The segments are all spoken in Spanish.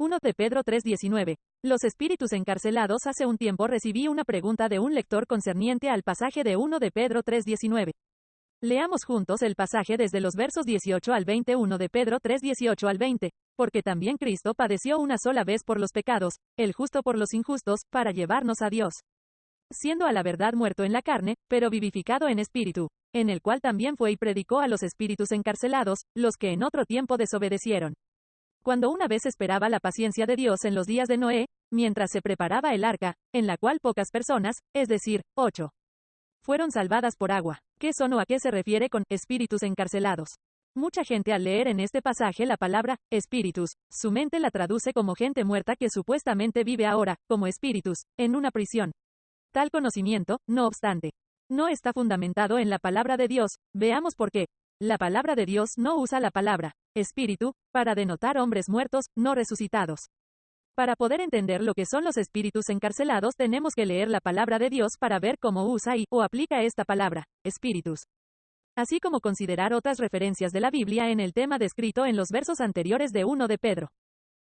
1 de Pedro 3:19. Los espíritus encarcelados. Hace un tiempo recibí una pregunta de un lector concerniente al pasaje de 1 de Pedro 3:19. Leamos juntos el pasaje desde los versos 18 al 20. 1 de Pedro 3:18 al 20. Porque también Cristo padeció una sola vez por los pecados, el justo por los injustos, para llevarnos a Dios. Siendo a la verdad muerto en la carne, pero vivificado en espíritu, en el cual también fue y predicó a los espíritus encarcelados, los que en otro tiempo desobedecieron. Cuando una vez esperaba la paciencia de Dios en los días de Noé, mientras se preparaba el arca, en la cual pocas personas, es decir, 8, fueron salvadas por agua. ¿Qué son o a qué se refiere con espíritus encarcelados? Mucha gente al leer en este pasaje la palabra espíritus, su mente la traduce como gente muerta que supuestamente vive ahora, como espíritus, en una prisión. Tal conocimiento, no obstante, no está fundamentado en la palabra de Dios. Veamos por qué. La palabra de Dios no usa la palabra espíritu para denotar hombres muertos, no resucitados. Para poder entender lo que son los espíritus encarcelados tenemos que leer la palabra de Dios para ver cómo usa o aplica esta palabra, espíritus. Así como considerar otras referencias de la Biblia en el tema descrito en los versos anteriores de 1 de Pedro.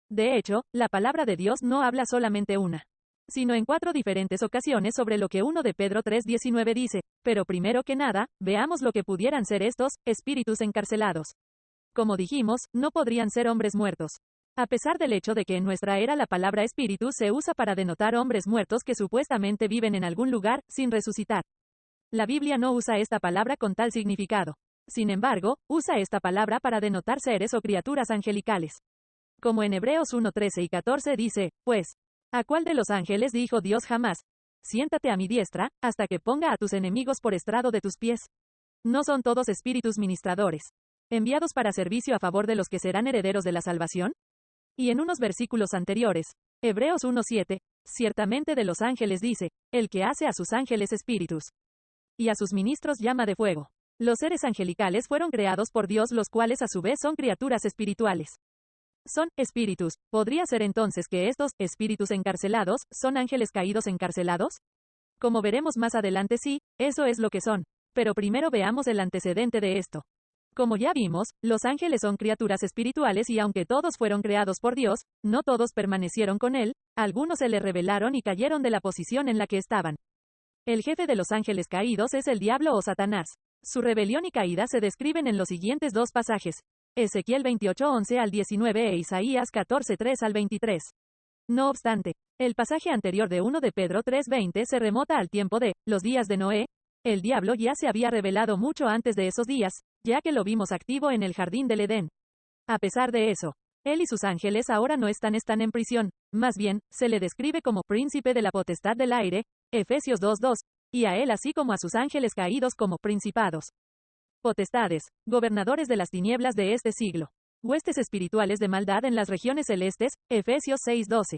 De hecho, la palabra de Dios no habla solamente una, sino en 4 diferentes ocasiones sobre lo que 1 de Pedro 3:19 dice, pero primero que nada, veamos lo que pudieran ser estos espíritus encarcelados. Como dijimos, no podrían ser hombres muertos. A pesar del hecho de que en nuestra era la palabra espíritu se usa para denotar hombres muertos que supuestamente viven en algún lugar, sin resucitar. La Biblia no usa esta palabra con tal significado. Sin embargo, usa esta palabra para denotar seres o criaturas angelicales. Como en Hebreos 1:13 y 14 dice, pues, ¿a cuál de los ángeles dijo Dios jamás? Siéntate a mi diestra, hasta que ponga a tus enemigos por estrado de tus pies. ¿No son todos espíritus ministradores, enviados para servicio a favor de los que serán herederos de la salvación? Y en unos versículos anteriores, Hebreos 1:7, ciertamente de los ángeles dice, el que hace a sus ángeles espíritus, y a sus ministros llama de fuego. Los seres angelicales fueron creados por Dios, los cuales a su vez son criaturas espirituales. Son espíritus. ¿Podría ser entonces que estos espíritus encarcelados son ángeles caídos encarcelados? Como veremos más adelante, sí, eso es lo que son. Pero primero veamos el antecedente de esto. Como ya vimos, los ángeles son criaturas espirituales y aunque todos fueron creados por Dios, no todos permanecieron con Él, algunos se le rebelaron y cayeron de la posición en la que estaban. El jefe de los ángeles caídos es el diablo o Satanás. Su rebelión y caída se describen en los siguientes 2 pasajes. Ezequiel 28:11 al 19 e Isaías 14:3 al 23. No obstante, el pasaje anterior de 1 de Pedro 3:20 se remota al tiempo de los días de Noé. El diablo ya se había revelado mucho antes de esos días, ya que lo vimos activo en el jardín del Edén. A pesar de eso, él y sus ángeles ahora no están en prisión, más bien, se le describe como príncipe de la potestad del aire, Efesios 2:2, y a él así como a sus ángeles caídos como principados, potestades, gobernadores de las tinieblas de este siglo, huestes espirituales de maldad en las regiones celestes, Efesios 6:12.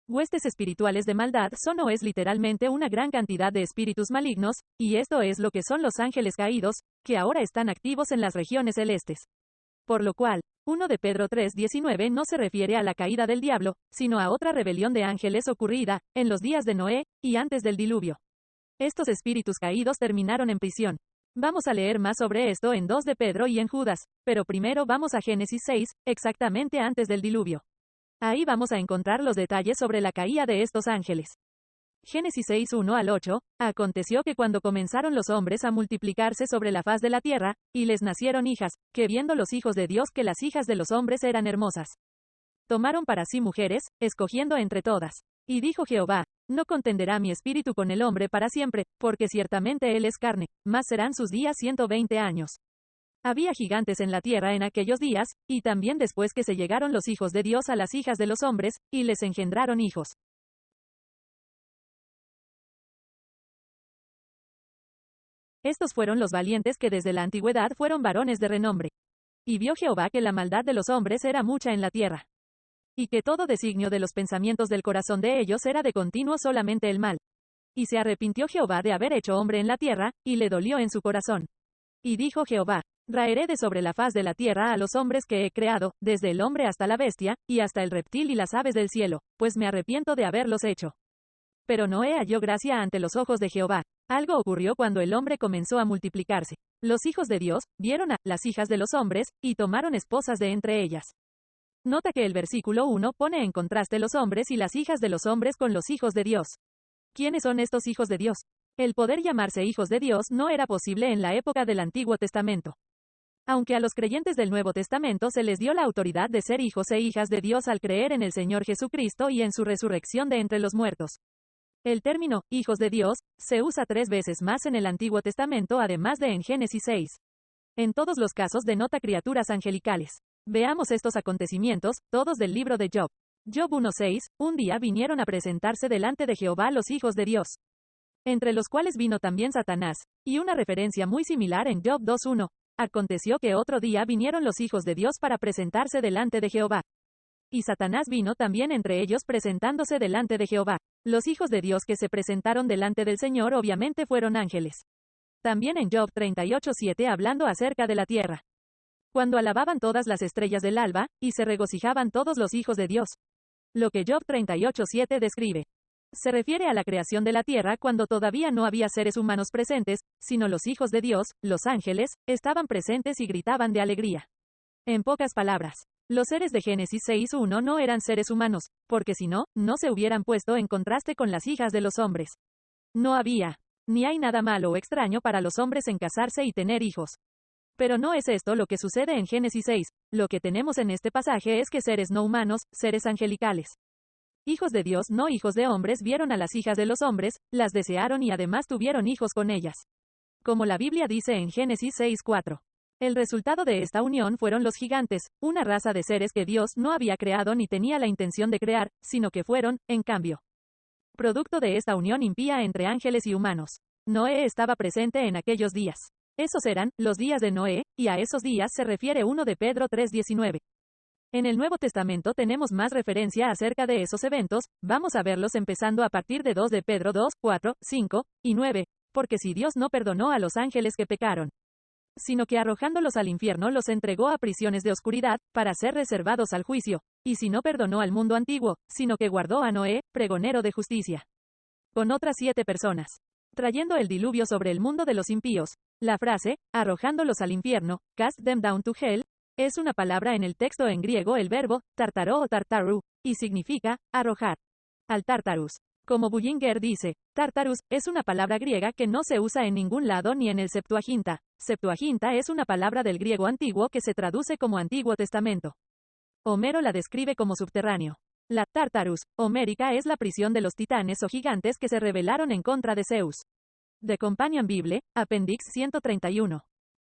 Huestes espirituales de maldad son o es literalmente una gran cantidad de espíritus malignos, y esto es lo que son los ángeles caídos, que ahora están activos en las regiones celestes. Por lo cual, 1 de Pedro 3:19 no se refiere a la caída del diablo, sino a otra rebelión de ángeles ocurrida, en los días de Noé, y antes del diluvio. Estos espíritus caídos terminaron en prisión. Vamos a leer más sobre esto en 2 de Pedro y en Judas, pero primero vamos a Génesis 6, exactamente antes del diluvio. Ahí vamos a encontrar los detalles sobre la caída de estos ángeles. Génesis 6, 1 al 8, aconteció que cuando comenzaron los hombres a multiplicarse sobre la faz de la tierra, y les nacieron hijas, que viendo los hijos de Dios que las hijas de los hombres eran hermosas, tomaron para sí mujeres, escogiendo entre todas. Y dijo Jehová, no contenderá mi espíritu con el hombre para siempre, porque ciertamente él es carne, mas serán sus días 120 años. Había gigantes en la tierra en aquellos días, y también después que se llegaron los hijos de Dios a las hijas de los hombres, y les engendraron hijos. Estos fueron los valientes que desde la antigüedad fueron varones de renombre. Y vio Jehová que la maldad de los hombres era mucha en la tierra, y que todo designio de los pensamientos del corazón de ellos era de continuo solamente el mal. Y se arrepintió Jehová de haber hecho hombre en la tierra, y le dolió en su corazón. Y dijo Jehová, raeré de sobre la faz de la tierra a los hombres que he creado, desde el hombre hasta la bestia, y hasta el reptil y las aves del cielo, pues me arrepiento de haberlos hecho. Pero Noé halló gracia ante los ojos de Jehová. Algo ocurrió cuando el hombre comenzó a multiplicarse. Los hijos de Dios vieron a las hijas de los hombres, y tomaron esposas de entre ellas. Nota que el versículo 1 pone en contraste los hombres y las hijas de los hombres con los hijos de Dios. ¿Quiénes son estos hijos de Dios? El poder llamarse hijos de Dios no era posible en la época del Antiguo Testamento. Aunque a los creyentes del Nuevo Testamento se les dio la autoridad de ser hijos e hijas de Dios al creer en el Señor Jesucristo y en su resurrección de entre los muertos. El término, hijos de Dios, se usa 3 veces más en el Antiguo Testamento además de en Génesis 6. En todos los casos denota criaturas angelicales. Veamos estos acontecimientos, todos del libro de Job. Job 1:6, un día vinieron a presentarse delante de Jehová los hijos de Dios, entre los cuales vino también Satanás, y una referencia muy similar en Job 2:1. Aconteció que otro día vinieron los hijos de Dios para presentarse delante de Jehová. Y Satanás vino también entre ellos presentándose delante de Jehová. Los hijos de Dios que se presentaron delante del Señor obviamente fueron ángeles. También en Job 38:7 hablando acerca de la tierra. Cuando alababan todas las estrellas del alba, y se regocijaban todos los hijos de Dios. Lo que Job 38:7 describe. Se refiere a la creación de la tierra cuando todavía no había seres humanos presentes, sino los hijos de Dios, los ángeles, estaban presentes y gritaban de alegría. En pocas palabras, los seres de Génesis 6:1 no eran seres humanos, porque si no, no se hubieran puesto en contraste con las hijas de los hombres. No había, ni hay nada malo o extraño para los hombres en casarse y tener hijos. Pero no es esto lo que sucede en Génesis 6, lo que tenemos en este pasaje es que seres no humanos, seres angelicales. Hijos de Dios no hijos de hombres vieron a las hijas de los hombres, las desearon y además tuvieron hijos con ellas. Como la Biblia dice en Génesis 6:4. El resultado de esta unión fueron los gigantes, una raza de seres que Dios no había creado ni tenía la intención de crear, sino que fueron, en cambio, producto de esta unión impía entre ángeles y humanos. Noé estaba presente en aquellos días. Esos eran, los días de Noé, y a esos días se refiere 1 de Pedro 3:19. En el Nuevo Testamento tenemos más referencia acerca de esos eventos, vamos a verlos empezando a partir de 2 de Pedro 2:4, 5, y 9, porque si Dios no perdonó a los ángeles que pecaron, sino que arrojándolos al infierno los entregó a prisiones de oscuridad, para ser reservados al juicio, y si no perdonó al mundo antiguo, sino que guardó a Noé, pregonero de justicia, con otras 7 personas, trayendo el diluvio sobre el mundo de los impíos. La frase, arrojándolos al infierno, cast them down to hell, es una palabra en el texto en griego el verbo, tartaro o tartaru, y significa, arrojar. Al Tartarus. Como Bullinger dice, Tartarus, es una palabra griega que no se usa en ningún lado ni en el Septuaginta. Septuaginta es una palabra del griego antiguo que se traduce como Antiguo Testamento. Homero la describe como subterráneo. La Tartarus, homérica es la prisión de los titanes o gigantes que se rebelaron en contra de Zeus. The Companion Bible, Appendix 131.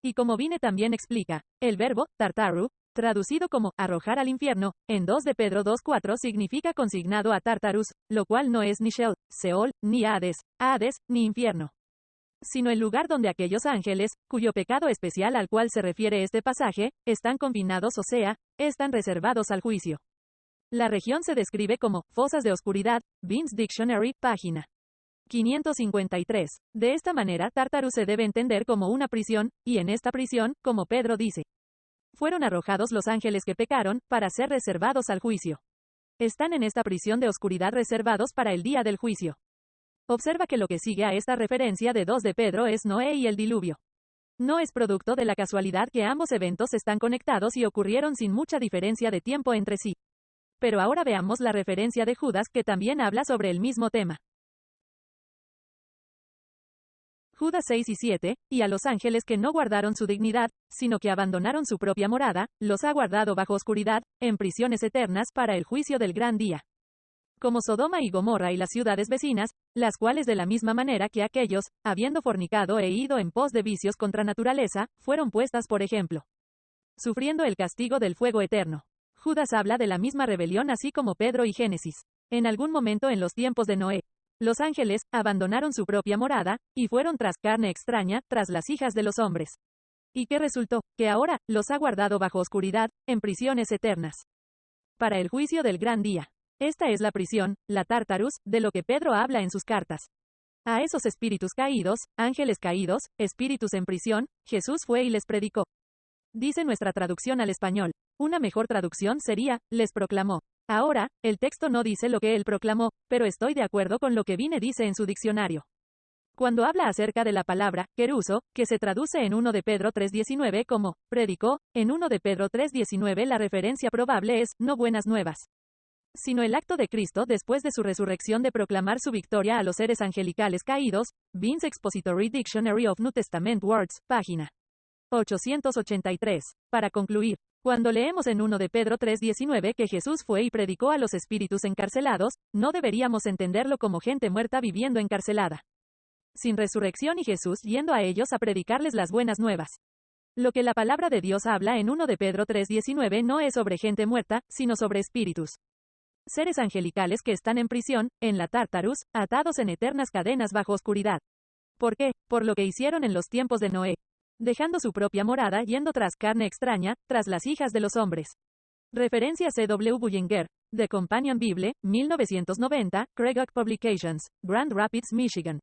Y como Vine también explica, el verbo, tartaru, traducido como arrojar al infierno, en 2 de Pedro 2:4 significa consignado a Tartarus, lo cual no es ni Sheol, Seol, ni Hades, ni infierno, sino el lugar donde aquellos ángeles, cuyo pecado especial al cual se refiere este pasaje, están confinados o sea, están reservados al juicio. La región se describe como fosas de oscuridad, Vince Dictionary, página 553. De esta manera, Tartarus se debe entender como una prisión, y en esta prisión, como Pedro dice, fueron arrojados los ángeles que pecaron, para ser reservados al juicio. Están en esta prisión de oscuridad reservados para el día del juicio. Observa que lo que sigue a esta referencia de 2 de Pedro es Noé y el diluvio. No es producto de la casualidad que ambos eventos están conectados y ocurrieron sin mucha diferencia de tiempo entre sí. Pero ahora veamos la referencia de Judas que también habla sobre el mismo tema. Judas 6 y 7, y a los ángeles que no guardaron su dignidad, sino que abandonaron su propia morada, los ha guardado bajo oscuridad, en prisiones eternas para el juicio del gran día. Como Sodoma y Gomorra y las ciudades vecinas, las cuales de la misma manera que aquellos, habiendo fornicado e ido en pos de vicios contra naturaleza, fueron puestas por ejemplo, sufriendo el castigo del fuego eterno. Judas habla de la misma rebelión así como Pedro y Génesis. En algún momento en los tiempos de Noé, los ángeles abandonaron su propia morada, y fueron tras carne extraña, tras las hijas de los hombres. ¿Y qué resultó? Que ahora, los ha guardado bajo oscuridad, en prisiones eternas, para el juicio del gran día. Esta es la prisión, la Tartarus, de lo que Pedro habla en sus cartas. A esos espíritus caídos, ángeles caídos, espíritus en prisión, Jesús fue y les predicó. Dice nuestra traducción al español. Una mejor traducción sería, les proclamó. Ahora, el texto no dice lo que él proclamó, pero estoy de acuerdo con lo que Vine dice en su diccionario. Cuando habla acerca de la palabra, keruso, que se traduce en 1 de Pedro 3:19 como, predicó, en 1 de Pedro 3:19 la referencia probable es, no buenas nuevas, sino el acto de Cristo después de su resurrección de proclamar su victoria a los seres angelicales caídos, Vince Expository Dictionary of New Testament Words, página 883. Para concluir, cuando leemos en 1 de Pedro 3:19 que Jesús fue y predicó a los espíritus encarcelados, no deberíamos entenderlo como gente muerta viviendo encarcelada, sin resurrección y Jesús yendo a ellos a predicarles las buenas nuevas. Lo que la palabra de Dios habla en 1 de Pedro 3:19 no es sobre gente muerta, sino sobre espíritus, seres angelicales que están en prisión, en la Tártarus, atados en eternas cadenas bajo oscuridad. ¿Por qué? Por lo que hicieron en los tiempos de Noé, dejando su propia morada yendo tras carne extraña, tras las hijas de los hombres. Referencia C.W. Bullinger, The Companion Bible, 1990, Craig Oak Publications, Grand Rapids, Michigan.